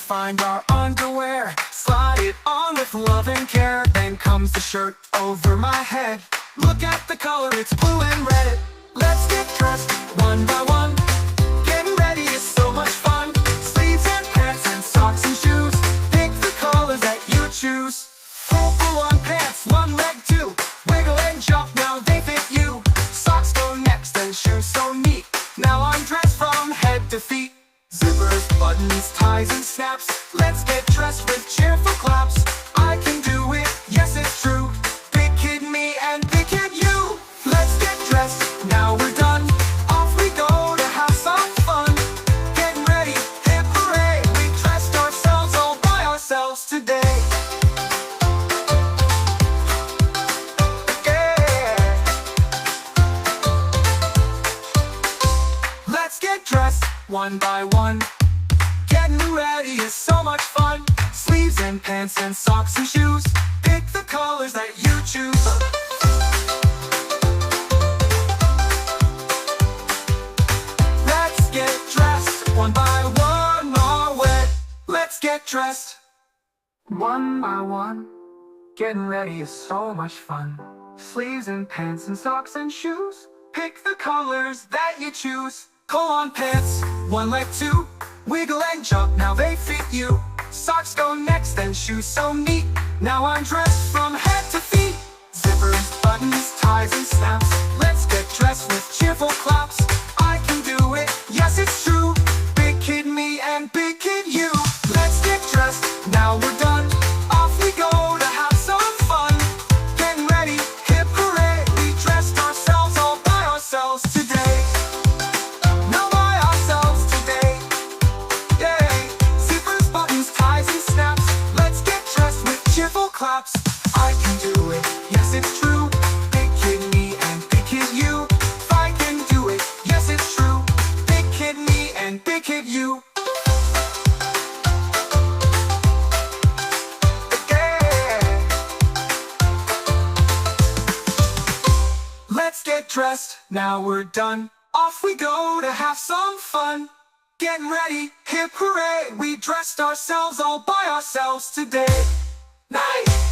find our underwear, slide it on with love and care. Then comes the shirt over my head. Look at the color, it's blue and red. Let's get dressed one by one. Getting ready is so much fun. Sleeves and pants and socks and shoes. Pick the colors that you choose. Pull on pants, one leg too. Wiggle and jump, now they fit you. Socks go next and shoes so neat. Now I'm dressed from head to feet. Zippers, buttons, ties and snaps. Let's get dressed with cheerful claps. I can do it, yes it's true. Big kid me and big kid you. Let's get dressed, now we're done. Off we go to have some fun. Getting ready, hip hooray. We dressed ourselves all by ourselves today. Let's get dressed one by one. Getting ready is so much fun. Sleeves and pants and socks and shoes. Pick the colors that you choose. Let's get dressed one by one. Oh, wait. Let's get dressed one by one. Getting ready is so much fun. Sleeves and pants and socks and shoes. Pick the colors that you choose. Pull on pants, one leg too. Wiggle and jump, now they fit you. Socks go next and shoes so neat. Now I'm dressed from head to feet. Zippers, buttons, ties and snaps. Let's get dressed with cheerful claps. I can do it, yes it's true. Big kid me and big kid you. Let's get dressed, now we're done. Off we go to have some fun. Getting ready, hip hooray. We dressed ourselves all by ourselves today. Claps. I can do it, yes it's true. Big kid me and big kid you. If I can do it, yes it's true. Big kid me and big kid you. Yeah. Let's get dressed, now we're done. Off we go to have some fun. Getting ready, hip hooray. We dressed ourselves all by ourselves today. Nice!